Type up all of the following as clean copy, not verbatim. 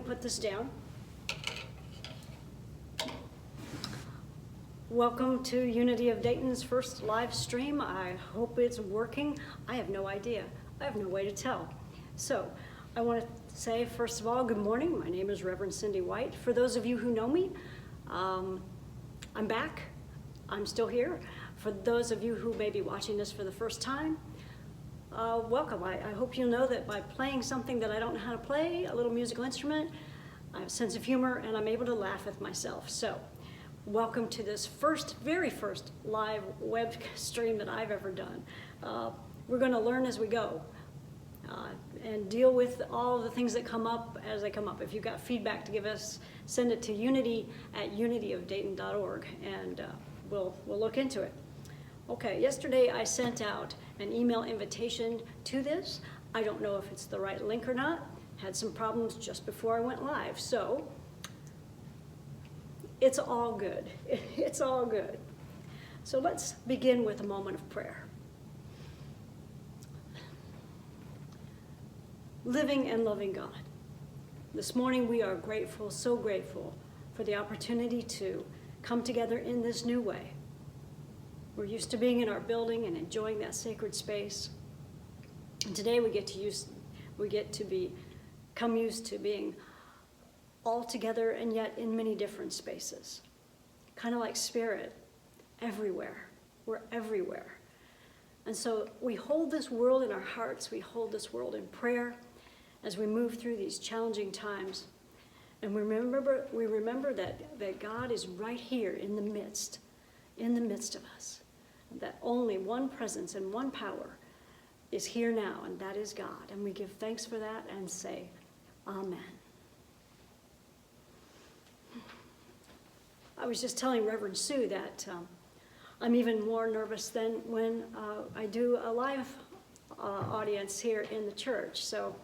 put this down. Welcome to Unity of Dayton's first live stream. I hope it's working. I have no idea. I have no way to tell. So I want to say, first of all, good morning. My name is Reverend Cindy White. For those of you who know me, I'm back. I'm still here. For those of you who may be watching this for the first time, welcome. I hope you'll know that by playing something that I don't know how to play, a little musical instrument, I have a sense of humor and I'm able to laugh with myself. So welcome to this very first live web stream that I've ever done. We're going to learn as we go and deal with all the things that come up as they come up. If you've got feedback to give us, send it to unity@unityofdayton.org and we'll look into it. Okay, yesterday I sent out an email invitation to this. I don't know if it's the right link or not. Had some problems just before I went live, so it's all good. It's all good. So let's begin with a moment of prayer. Living and loving God, this morning we are grateful, so grateful for the opportunity to come together in this new way. We're used to being in our building and enjoying that sacred space. And today we get to become used to being all together and yet in many different spaces. Kind of like spirit, everywhere. We're everywhere. And so we hold this world in our hearts, we hold this world in prayer as we move through these challenging times. And we remember that God is right here in the midst of us. That only one presence and one power is here now, and that is God. And we give thanks for that and say, Amen. I was just telling Reverend Sue that I'm even more nervous than when I do a live audience here in the church. So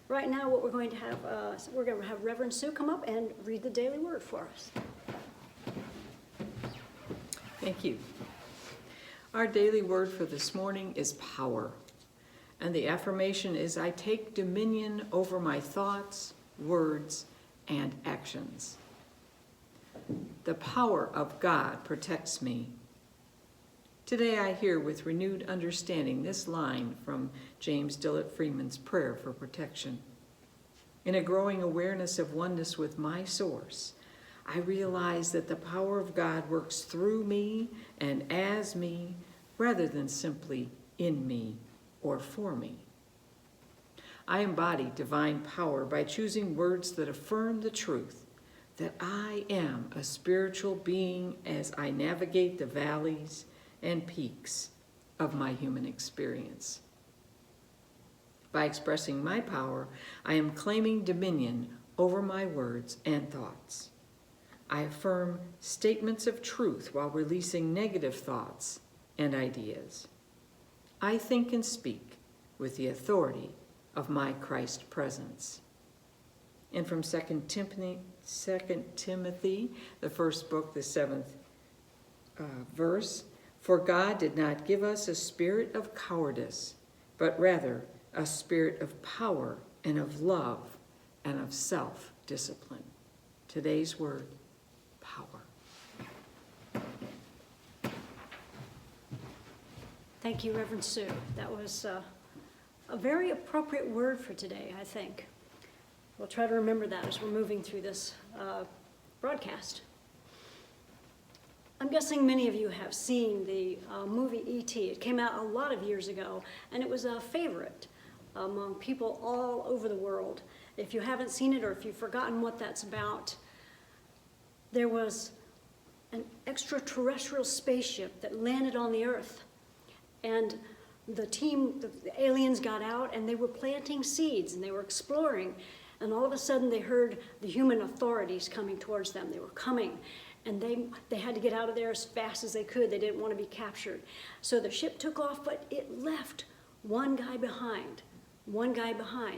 right now what we're going to have Reverend Sue come up and read the daily word for us. Thank you. Our daily word for this morning is power. And the affirmation is, I take dominion over my thoughts, words, and actions. The power of God protects me. Today I hear with renewed understanding this line from James Dillard Freeman's prayer for protection. In a growing awareness of oneness with my source, I realize that the power of God works through me and as me, rather than simply in me or for me. I embody divine power by choosing words that affirm the truth that I am a spiritual being as I navigate the valleys and peaks of my human experience. By expressing my power, I am claiming dominion over my words and thoughts. I affirm statements of truth while releasing negative thoughts and ideas. I think and speak with the authority of my Christ presence. And from 2 Timothy, the first book, the 7th verse, for God did not give us a spirit of cowardice, but rather a spirit of power and of love and of self-discipline. Today's word, power. Thank you, Reverend Sue. That was a very appropriate word for today, I think. We'll try to remember that as we're moving through this broadcast. I'm guessing many of you have seen the movie E.T. It came out a lot of years ago, and it was a favorite among people all over the world. If you haven't seen it or if you've forgotten what that's about, there was an extraterrestrial spaceship that landed on the Earth. And the aliens got out and they were planting seeds and they were exploring. And all of a sudden they heard the human authorities coming towards them. They were coming and they had to get out of there as fast as they could. They didn't want to be captured. So the ship took off, but it left one guy behind.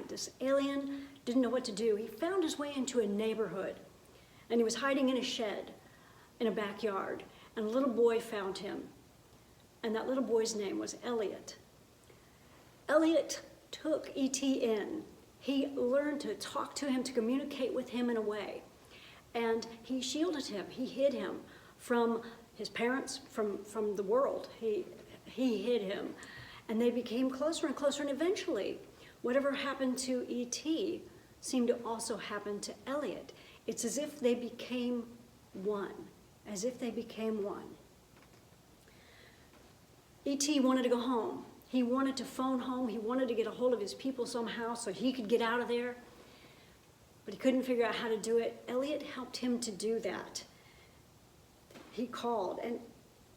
This alien didn't know what to do. He found his way into a neighborhood and he was hiding in a shed in a backyard. And a little boy found him. And that little boy's name was Elliot. Elliot took E.T. in he learned to talk to him, to communicate with him in a way. And he shielded him, he hid him from his parents, from the world. He hid him. And they became closer and closer, and eventually, whatever happened to E.T. seemed to also happen to Elliot. It's as if they became one, as if they became one. E.T. wanted to go home. He wanted to phone home. He wanted to get a hold of his people somehow so he could get out of there. But he couldn't figure out how to do it. Elliot helped him to do that. He called, and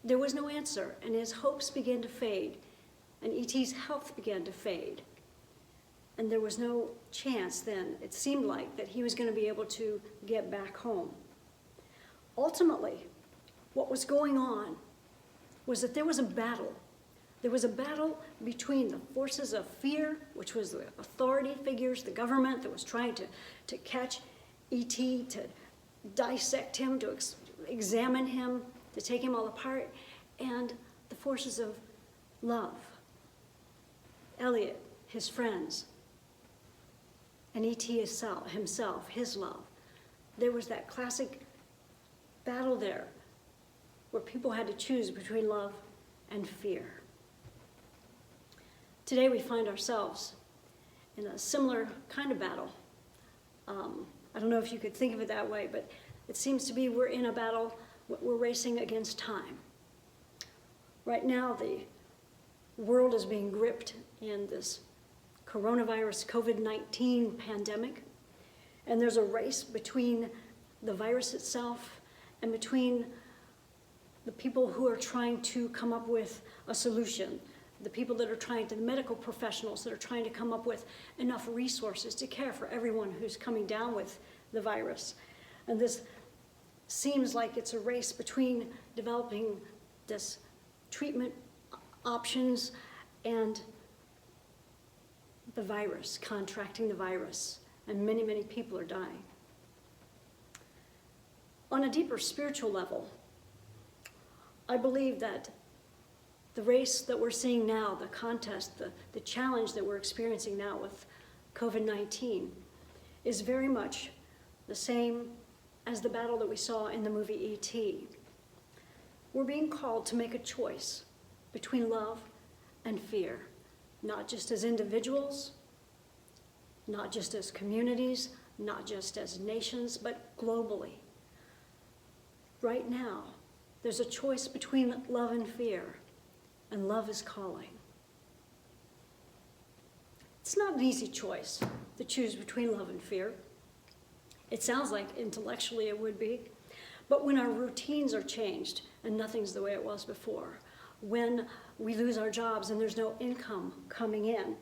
there was no answer, and his hopes began to fade, and E.T.'s health began to fade. And there was no chance then, it seemed like, that he was going to be able to get back home. Ultimately, what was going on was that there was a battle. There was a battle between the forces of fear, which was the authority figures, the government that was trying to catch E.T., to dissect him, to examine him, to take him all apart, and the forces of love. Elliot, his friends, and E.T. himself, his love. There was that classic battle there where people had to choose between love and fear. Today we find ourselves in a similar kind of battle. I don't know if you could think of it that way, but it seems to be we're in a battle, we're racing against time. Right now the world is being gripped in this coronavirus COVID-19 pandemic, and there's a race between the virus itself and between the people who are trying to come up with a solution, the people that are the medical professionals that are trying to come up with enough resources to care for everyone who's coming down with the virus. And this seems like it's a race between developing this treatment options and the virus, contracting the virus, and many, many people are dying. On a deeper spiritual level, I believe that the race that we're seeing now, the contest, the challenge that we're experiencing now with COVID-19 is very much the same as the battle that we saw in the movie E.T. We're being called to make a choice between love and fear, not just as individuals, not just as communities, not just as nations, but globally. Right now, there's a choice between love and fear, and love is calling. It's not an easy choice to choose between love and fear. It sounds like intellectually it would be, but when our routines are changed and nothing's the way it was before, when we lose our jobs and there's no income coming in,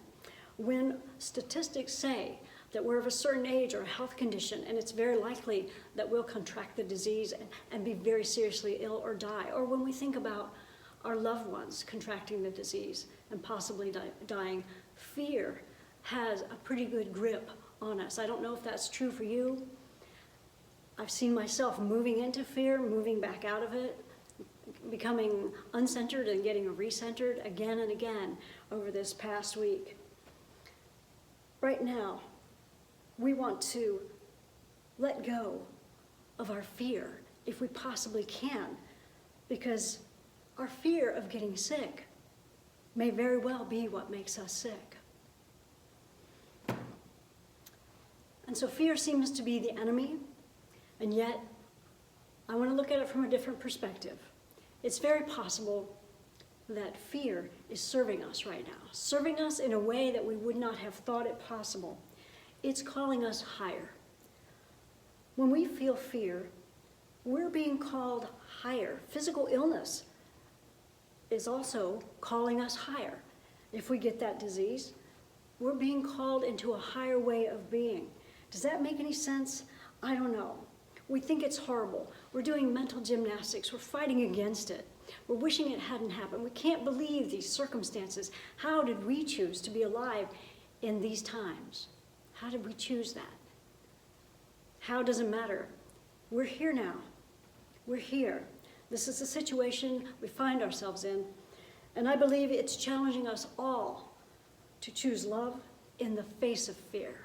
when statistics say that we're of a certain age or a health condition and it's very likely that we'll contract the disease and be very seriously ill or die, or when we think about our loved ones contracting the disease and possibly dying, fear has a pretty good grip on us. I don't know if that's true for you. I've seen myself moving into fear, moving back out of it, becoming uncentered and getting recentered again and again over this past week. Right now, we want to let go of our fear if we possibly can, because our fear of getting sick may very well be what makes us sick. And so fear seems to be the enemy, and yet I want to look at it from a different perspective. It's very possible that fear is serving us right now, serving us in a way that we would not have thought it possible. It's calling us higher. When we feel fear, we're being called higher. Physical illness is also calling us higher. If we get that disease, we're being called into a higher way of being. Does that make any sense? I don't know. We think it's horrible. We're doing mental gymnastics. We're fighting against it. We're wishing it hadn't happened. We can't believe these circumstances. How did we choose to be alive in these times? How did we choose that? How doesn't matter. We're here now. We're here. This is the situation we find ourselves in, and I believe it's challenging us all to choose love in the face of fear.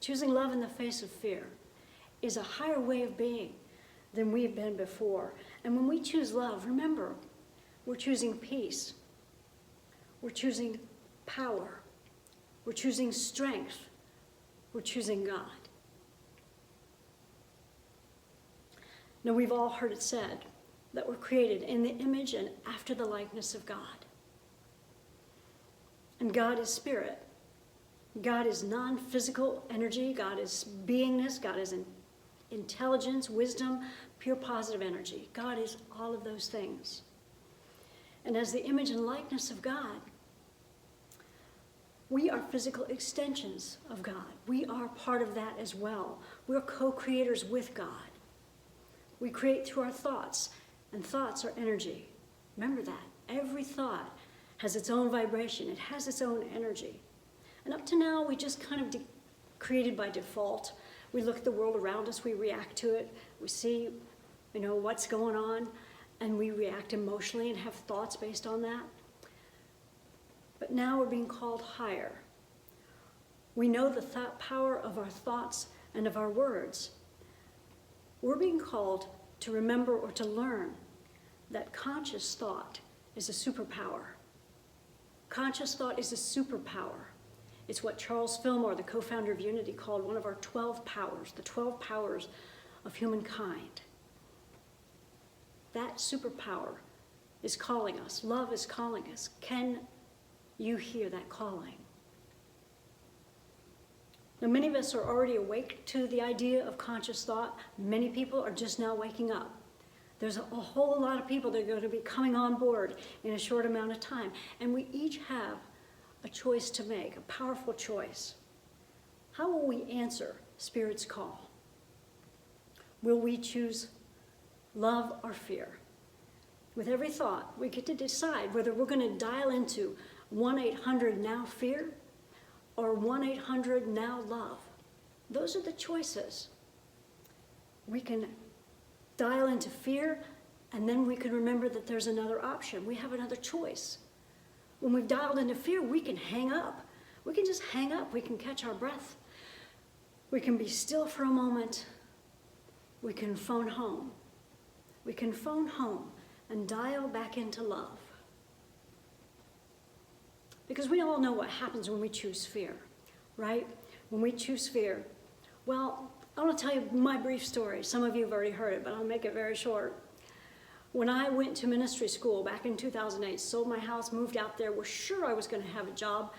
choosing love in the face of fear, is a higher way of being than we've been before. And when we choose love, remember, we're choosing peace. We're choosing power. We're choosing strength. We're choosing God. Now, we've all heard it said that we're created in the image and after the likeness of God. And God is spirit. God is non-physical energy. God is beingness. God is intelligence, wisdom, pure positive energy. God is all of those things. And as the image and likeness of God, we are physical extensions of God. We are part of that as well. We're co-creators with God. We create through our thoughts, and thoughts are energy. Remember that. Every thought has its own vibration. It has its own energy. And up to now, we just kind of created by default. We look at the world around us, we react to it, we see, what's going on, and we react emotionally and have thoughts based on that. But now we're being called higher. We know the power of our thoughts and of our words. We're being called to remember or to learn that conscious thought is a superpower. Conscious thought is a superpower. It's what Charles Fillmore, the co-founder of Unity, called one of our 12 powers, the 12 powers of humankind. That superpower is calling us. Love is calling us. Can you hear that calling? Now, many of us are already awake to the idea of conscious thought. Many people are just now waking up. There's a whole lot of people that are going to be coming on board in a short amount of time. And we each have a choice to make, a powerful choice. How will we answer Spirit's call? Will we choose love or fear? With every thought, we get to decide whether we're going to dial into 1-800-NOW-FEAR or 1-800-NOW-LOVE. Those are the choices. We can dial into fear, and then we can remember that there's another option. We have another choice. When we've dialed into fear, we can hang up. We can just hang up. We can catch our breath. We can be still for a moment. We can phone home. We can phone home and dial back into love. Because we all know what happens when we choose fear, right? When we choose fear, well, I want to tell you my brief story. Some of you have already heard it, but I'll make it very short. When I went to ministry school back in 2008, sold my house, moved out there, was sure I was going to have a job,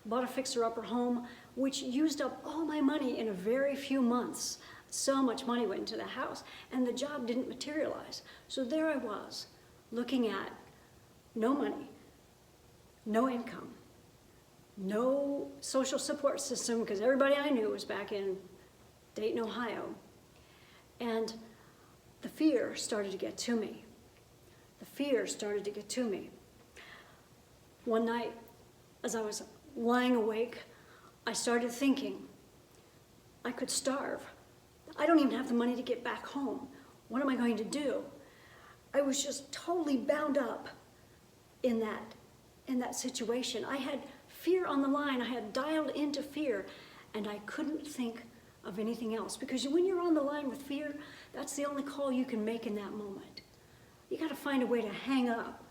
bought a fixer-upper home, which used up all my money in a very few months. So much money went into the house, and the job didn't materialize. So there I was, looking at no money, no income, no social support system, because everybody I knew was back in Dayton, Ohio. And the fear started to get to me. The fear started to get to me. One night, as I was lying awake, I started thinking, I could starve. I don't even have the money to get back home. What am I going to do? I was just totally bound up in that situation. I had fear on the line. I had dialed into fear, and I couldn't think of anything else. Because when you're on the line with fear, that's the only call you can make in that moment. You got to find a way to hang up.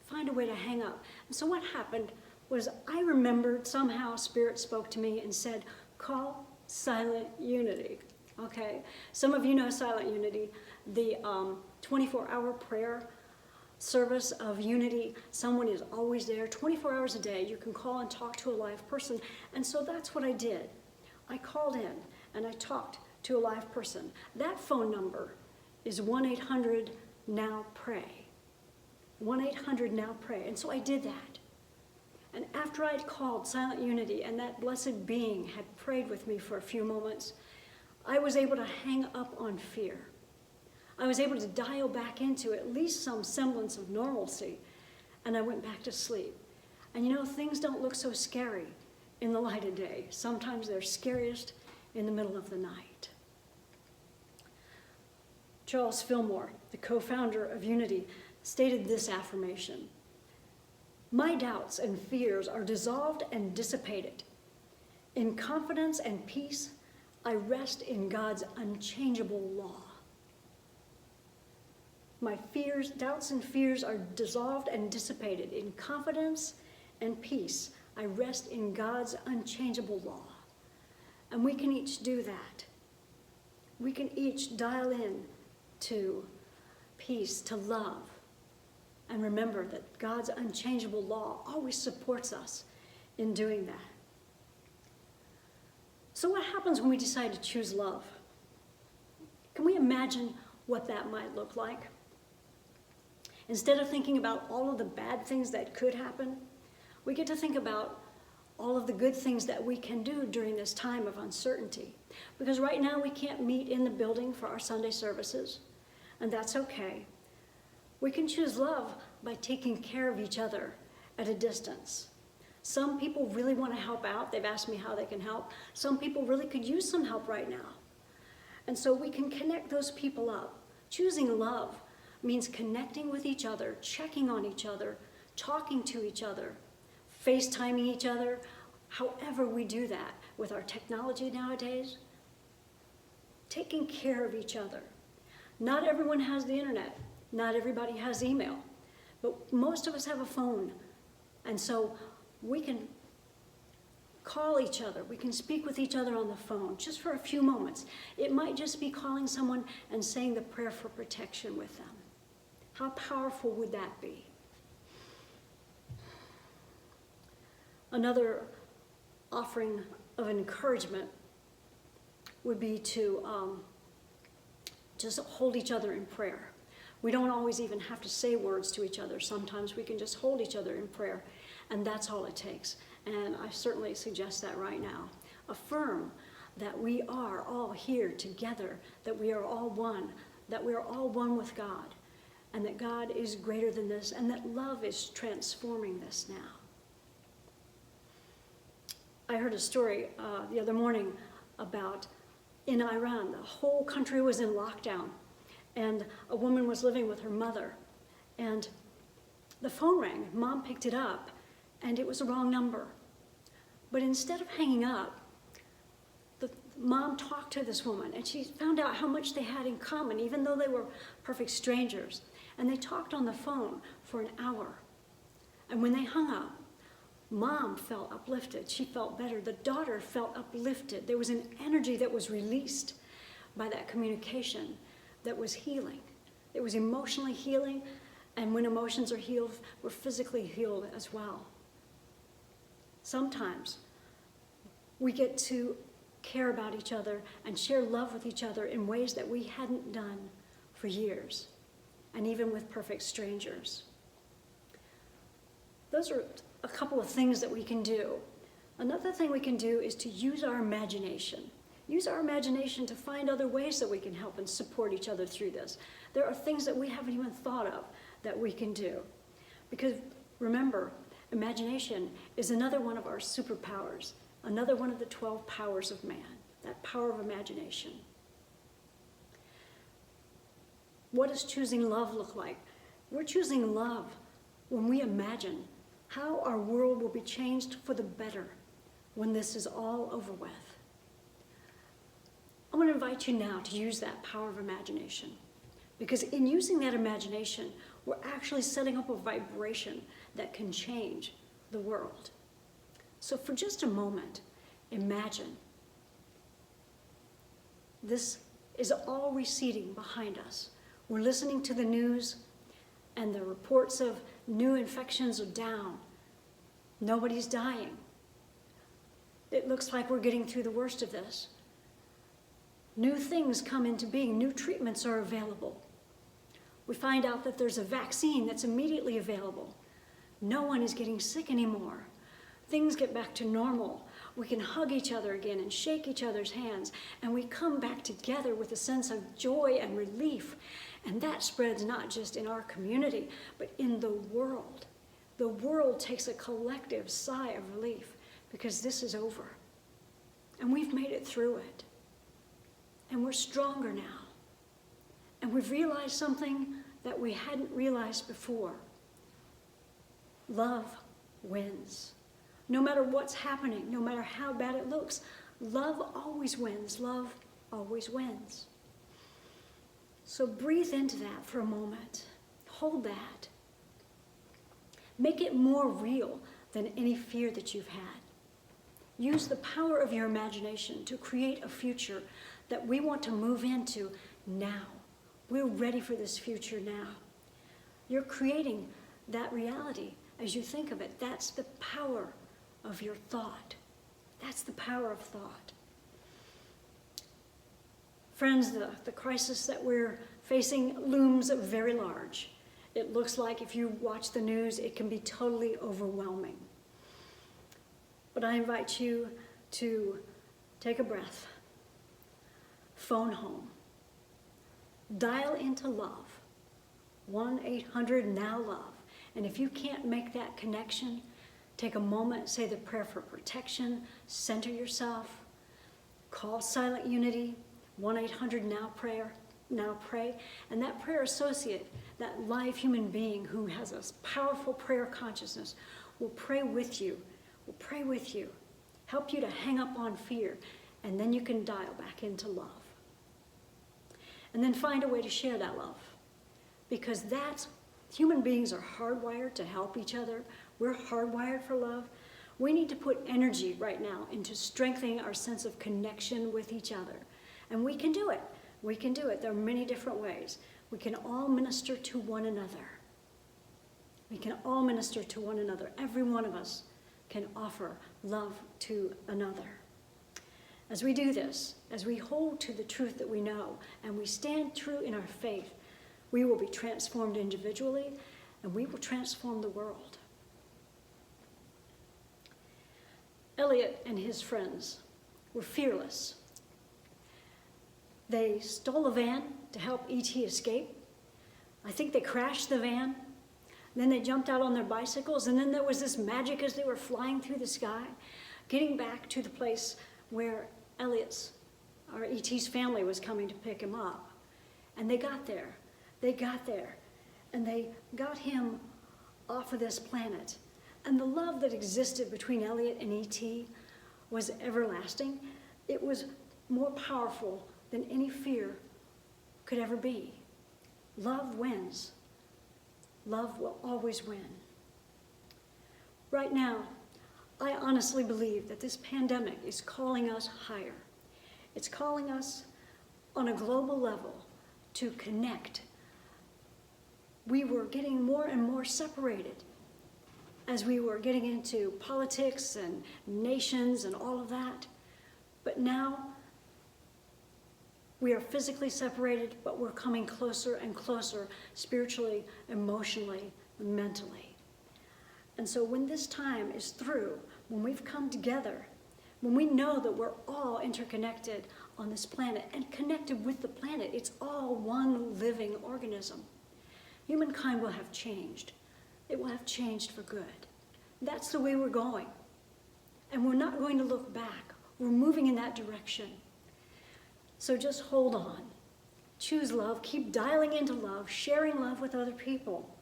Find a way to hang up. And so what happened was I remembered somehow Spirit spoke to me and said, call Silent Unity. Okay? Some of you know Silent Unity, the 24-hour prayer service of Unity. Someone is always there 24 hours a day. You can call and talk to a live person. And so that's what I did. I called in and I talked to a live person. That phone number is 1-800-NOW-PRAY. 1-800-NOW-PRAY. And so I did that. And after I'd called Silent Unity and that blessed being had prayed with me for a few moments, I was able to hang up on fear. I was able to dial back into at least some semblance of normalcy, and I went back to sleep. And you know, things don't look so scary in the light of day. Sometimes they're scariest in the middle of the night. Charles Fillmore, the co-founder of Unity, stated this affirmation: "My doubts and fears are dissolved and dissipated. In confidence and peace, I rest in God's unchangeable law. My fears, doubts and fears are dissolved and dissipated. In confidence and peace, I rest in God's unchangeable law. And we can each do that. We can each dial in to peace, to love, and remember that God's unchangeable law always supports us in doing that. So what happens when we decide to choose love? Can we imagine what that might look like? Instead of thinking about all of the bad things that could happen, we get to think about all of the good things that we can do during this time of uncertainty. Because right now we can't meet in the building for our Sunday services, and that's okay. We can choose love by taking care of each other at a distance. Some people really want to help out. They've asked me how they can help. Some people really could use some help right now. And so we can connect those people up. Choosing love means connecting with each other, checking on each other, talking to each other, FaceTiming each other, however we do that with our technology nowadays. Taking care of each other. Not everyone has the internet. Not everybody has email. But most of us have a phone. And so we can call each other. We can speak with each other on the phone just for a few moments. It might just be calling someone and saying the prayer for protection with them. How powerful would that be? Another offering of encouragement would be to just hold each other in prayer. We don't always even have to say words to each other. Sometimes we can just hold each other in prayer, and that's all it takes. And I certainly suggest that right now. Affirm that we are all here together, that we are all one, that we are all one with God, and that God is greater than this, and that love is transforming this now. I heard a story the other morning about in Iran, the whole country was in lockdown, and a woman was living with her mother, and the phone rang. Mom picked it up, and it was the wrong number. But instead of hanging up, the mom talked to this woman, and she found out how much they had in common, even though they were perfect strangers. And they talked on the phone for an hour. And when they hung up, Mom felt uplifted. She felt better. The daughter felt uplifted. There was an energy that was released by that communication that was healing. It was emotionally healing, and when emotions are healed, we're physically healed as well. Sometimes we get to care about each other and share love with each other in ways that we hadn't done for years, and even with perfect strangers. Those are a couple of things that we can do. Another thing we can do is to use our imagination. Use our imagination to find other ways that we can help and support each other through this. There are things that we haven't even thought of that we can do. Because remember, imagination is another one of our superpowers, another one of the 12 powers of man, that power of imagination. What does choosing love look like? We're choosing love when we imagine how our world will be changed for the better when this is all over with. I want to invite you now to use that power of imagination, because in using that imagination, we're actually setting up a vibration that can change the world. So for just a moment, imagine this is all receding behind us. We're listening to the news, and the reports of new infections are down. Nobody's dying. It looks like we're getting through the worst of this. New things come into being. New treatments are available. We find out that there's a vaccine that's immediately available. No one is getting sick anymore. Things get back to normal. We can hug each other again and shake each other's hands, and we come back together with a sense of joy and relief. And that spreads not just in our community, but in the world. The world takes a collective sigh of relief because this is over. And we've made it through it. And we're stronger now. And we've realized something that we hadn't realized before. Love wins. No matter what's happening, no matter how bad it looks, Love always wins. Love always wins. So breathe into that for a moment. Hold that. Make it more real than any fear that you've had. Use the power of your imagination to create a future that we want to move into now. We're ready for this future now. You're creating that reality as you think of it. That's the power of your thought. That's the power of thought. Friends, the crisis that we're facing looms very large. It looks like if you watch the news, it can be totally overwhelming. But I invite you to take a breath, phone home, dial into love, 1-800-NOW-LOVE. And if you can't make that connection, take a moment, say the prayer for protection, center yourself, call Silent Unity, 1-800-NOW-PRAY, and that prayer associate, that live human being who has a powerful prayer consciousness, will pray with you, help you to hang up on fear, and then you can dial back into love. And then find a way to share that love, because human beings are hardwired to help each other. We're hardwired for love. We need to put energy right now into strengthening our sense of connection with each other. And we can do it. We can do it. There are many different ways. We can all minister to one another. We can all minister to one another. Every one of us can offer love to another. As we do this, as we hold to the truth that we know, and we stand true in our faith, we will be transformed individually, and we will transform the world. Elliot and his friends were fearless. They stole a van to help E.T. escape. I think they crashed the van. Then they jumped out on their bicycles, and then there was this magic as they were flying through the sky, getting back to the place where E.T.'s family was coming to pick him up. And they got there, and they got him off of this planet. And the love that existed between Elliot and E.T. was everlasting. It was more powerful than any fear could ever be. Love wins. Love will always win. Right now, I honestly believe that this pandemic is calling us higher. It's calling us on a global level to connect. We were getting more and more separated as we were getting into politics and nations and all of that. But now we are physically separated, but we're coming closer and closer spiritually, emotionally, and mentally. And so when this time is through, when we've come together, when we know that we're all interconnected on this planet and connected with the planet, it's all one living organism, humankind will have changed. It will have changed for good. That's the way we're going. And we're not going to look back. We're moving in that direction. So just hold on. Choose love. Keep dialing into love, sharing love with other people.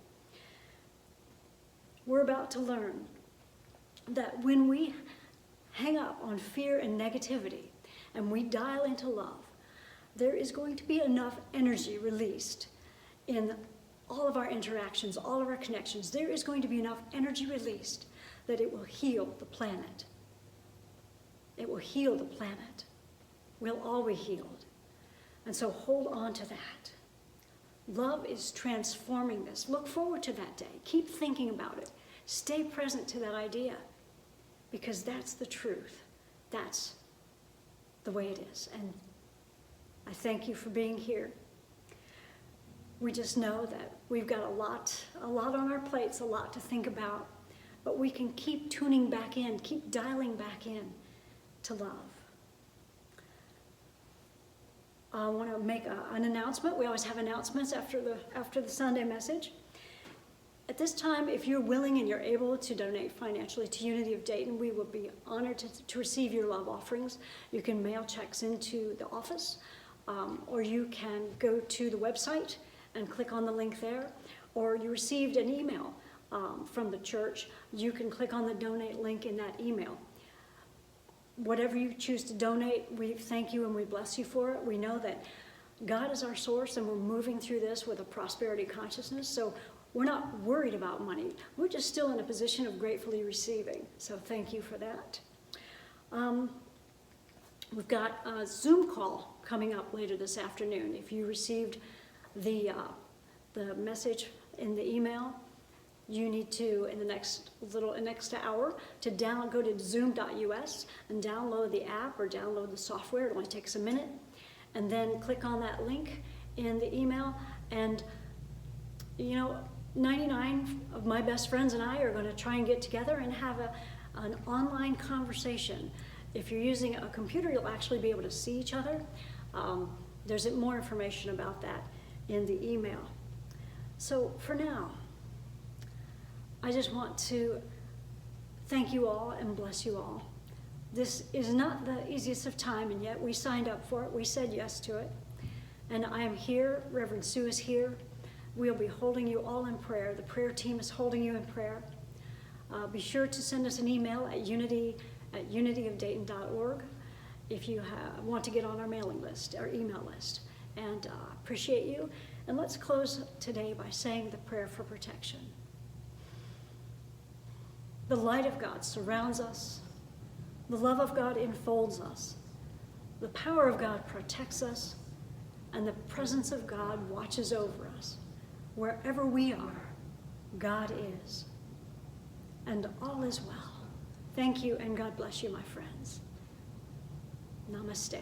We're about to learn that when we hang up on fear and negativity and we dial into love, there is going to be enough energy released in all of our interactions, all of our connections. There is going to be enough energy released that it will heal the planet. It will heal the planet. We'll all be healed. And so hold on to that. Love is transforming this. Look forward to that day. Keep thinking about it. Stay present to that idea, because that's the truth. That's the way it is. And I thank you for being here. We just know that we've got a lot on our plates, a lot to think about, but we can keep tuning back in, keep dialing back in to love. I want to make an announcement. We always have announcements after the Sunday message. At this time, if you're willing and you're able to donate financially to Unity of Dayton, we will be honored to receive your love offerings. You can mail checks into the office, or you can go to the website and click on the link there, or you received an email from the church. You can click on the donate link in that email. whatever you choose to donate, we thank you and we bless you for it. We know that God is our source, and we're moving through this with a prosperity consciousness, so we're not worried about money. We're just still in a position of gratefully receiving, so thank you for that. We've got a Zoom call coming up later this afternoon. If you received the message in the email, you need to, in the next hour, to go to zoom.us and download the app or download the software. It only takes a minute. And then click on that link in the email. And, 99 of my best friends and I are going to try and get together and have an online conversation. If you're using a computer, you'll actually be able to see each other. There's more information about that in the email. So for now, I just want to thank you all and bless you all. This is not the easiest of time, and yet we signed up for it. We said yes to it. And I am here. Reverend Sue is here. We'll be holding you all in prayer. The prayer team is holding you in prayer. Be sure to send us an email at unityofdayton.org if you want to get on our mailing list, our email list. And appreciate you. And let's close today by saying the prayer for protection. The light of God surrounds us. The love of God enfolds us. The power of God protects us. And the presence of God watches over us. Wherever we are, God is. And all is well. Thank you, and God bless you, my friends. Namaste.